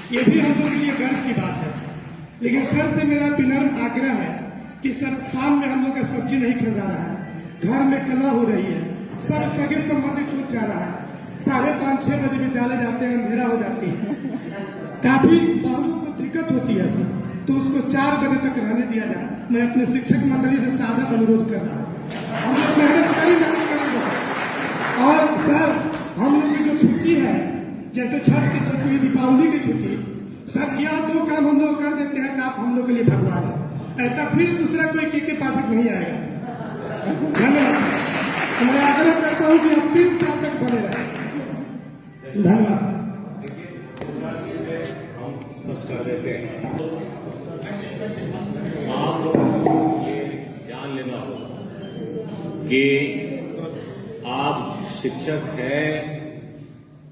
ये भी हम लोग के लिए गर्व की बात है। लेकिन सर से मेरा विनम्र आग्रह है कि सर शाम में हम लोग का सब्जी नहीं खरीदा रहा है, घर में कला हो रही है, सब सगे संबंधी छूट जा रहा है, 5:30-6 बजे विद्यालय जाते हैं, अंधेरा हो जाती है, काफी बहुओं को दिक्कत होती है सर, तो उसको 4 बजे तक रहने दिया जाए। मैं अपने शिक्षक मंडली से सादा अनुरोध कर रहा हूँ, हम लोग मेहनत करेंगे। और सर हम लोग की जो छुट्टी है, जैसे छठ की छुट्टी, दीपावली की छुट्टी, सर यह 2 काम हम लोग कर देते हैं तो आप हम लोग के लिए भगवान है। ऐसा फिर दूसरा कोई के पाठक नहीं आएगा। धन्यवाद। मैं आग्रह करता हूँ कि हम 3 साल तक बने रहें। धन्यवाद। कर देते हैं, आप लोगों को ये जान लेना होगा कि आप शिक्षक हैं,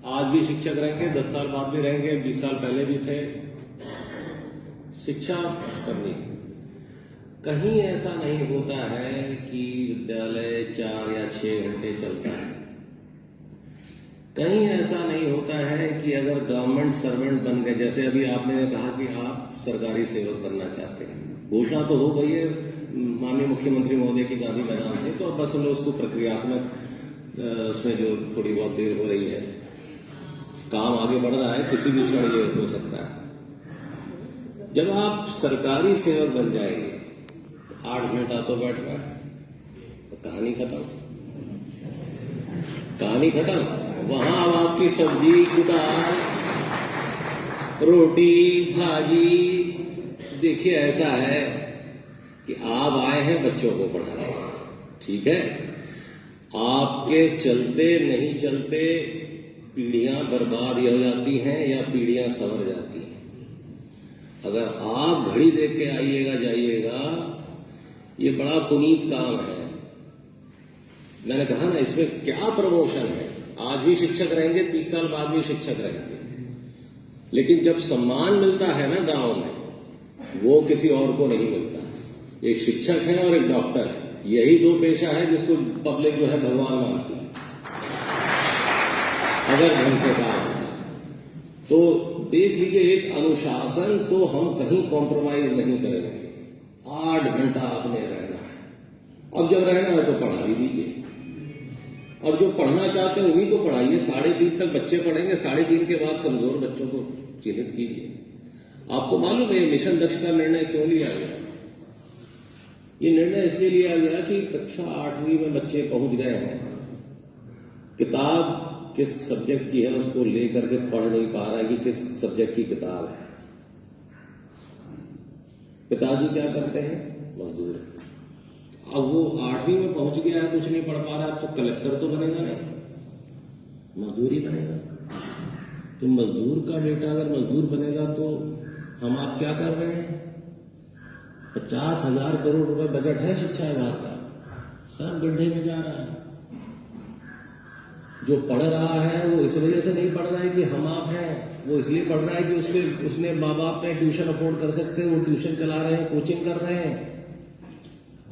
आज भी शिक्षक रहेंगे, 10 साल बाद भी रहेंगे, 20 साल पहले भी थे। शिक्षा करनी, कहीं ऐसा नहीं होता है कि विद्यालय 4 या 6 घंटे चलता है। कहीं ऐसा नहीं होता है कि अगर गवर्नमेंट सर्वेंट बन गए, जैसे अभी आपने कहा कि आप सरकारी सेवक बनना चाहते हैं, घोषणा तो हो गई है माननीय मुख्यमंत्री महोदय की गांधी मैदान से, तो अब बस हम लोग उसको प्रक्रियात्मक उसमें जो थोड़ी बहुत देर हो रही है, काम आगे बढ़ रहा है, किसी भी क्षण ये हो सकता है। जब आप सरकारी सेवक बन जाएंगे तो 8 घंटा तो बैठना, तो कहानी खत्म, कहानी खत्म। वहां अब आपकी सब्जी, दाल, रोटी, भाजी, देखिए ऐसा है कि आप आए हैं बच्चों को पढ़ाने, ठीक है, आपके चलते नहीं चलते पीढ़ियां बर्बाद हो जाती हैं या पीढ़ियां संवर जाती हैं। अगर आप घड़ी देख के आइएगा जाइएगा, ये बड़ा पुनीत काम है। मैंने कहा ना, इसमें क्या प्रमोशन है। आज भी शिक्षक रहेंगे, 30 साल बाद भी शिक्षक रहेंगे, लेकिन जब सम्मान मिलता है ना गांव में, वो किसी और को नहीं मिलता। एक शिक्षक है और एक डॉक्टर है, यही 2 पेशा है जिसको पब्लिक जो है भगवान मानती है। अगर ढंग से काम होता तो देख लीजिए, एक अनुशासन तो हम कहीं कॉम्प्रोमाइज नहीं करेंगे। 8 घंटा आपने रहना है, अब जब रहना है तो पढ़ा भी दीजिए, और जो पढ़ना चाहते हैं उन्हीं को पढ़ाइए। 3:30 तक बच्चे पढ़ेंगे, 3:30 के बाद कमजोर बच्चों को चिन्हित कीजिए। आपको मालूम है ये मिशन दक्ष का निर्णय क्यों लिया गया? ये निर्णय इसलिए लिया गया कि कक्षा 8वीं में बच्चे पहुंच गए हैं, किताब किस सब्जेक्ट की है उसको लेकर के पढ़ नहीं पा रहा है कि किस सब्जेक्ट की किताब है। पिताजी क्या करते हैं? मजदूर है। अब वो 8वीं में पहुंच गया है, कुछ नहीं पढ़ पा रहा, तो कलेक्टर तो बनेगा नहीं, मजदूरी बनेगा। तो मजदूर का बेटा अगर मजदूर बनेगा तो हम आप क्या कर रहे हैं? 50,000 करोड़ रुपए बजट है शिक्षा विभाग का, सब गड्ढे में जा रहा है। जो पढ़ रहा है वो इस वजह से नहीं पढ़ रहा है कि हम आप हैं, वो इसलिए पढ़ रहा है कि उसने माँ बाप ने ट्यूशन अफोर्ड कर सकते हैं, वो ट्यूशन चला रहे हैं, कोचिंग कर रहे हैं।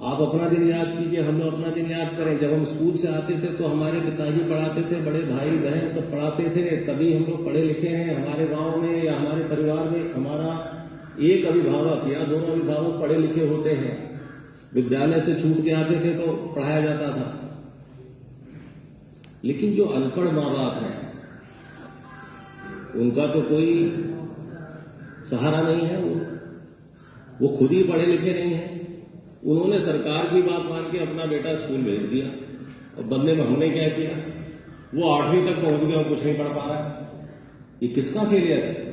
आप अपना दिन याद कीजिए, हम लोग अपना दिन याद करें। जब हम स्कूल से आते थे तो हमारे पिताजी पढ़ाते थे, बड़े भाई बहन सब पढ़ाते थे, तभी हम लोग पढ़े लिखे हैं। हमारे गांव में या हमारे परिवार में हमारा एक अभिभावक या 2 अभिभावक पढ़े लिखे होते हैं। विद्यालय से छूट के आते थे तो पढ़ाया जाता था। लेकिन जो अनपढ़ माँ बाप हैं उनका तो कोई सहारा नहीं है, वो खुद ही पढ़े लिखे नहीं है। उन्होंने सरकार की बात मान के अपना बेटा स्कूल भेज दिया, और बदले में हमने क्या किया? वो 8वीं तक पहुंच गया और कुछ नहीं पढ़ पा रहा है। ये किसका फेलियर है?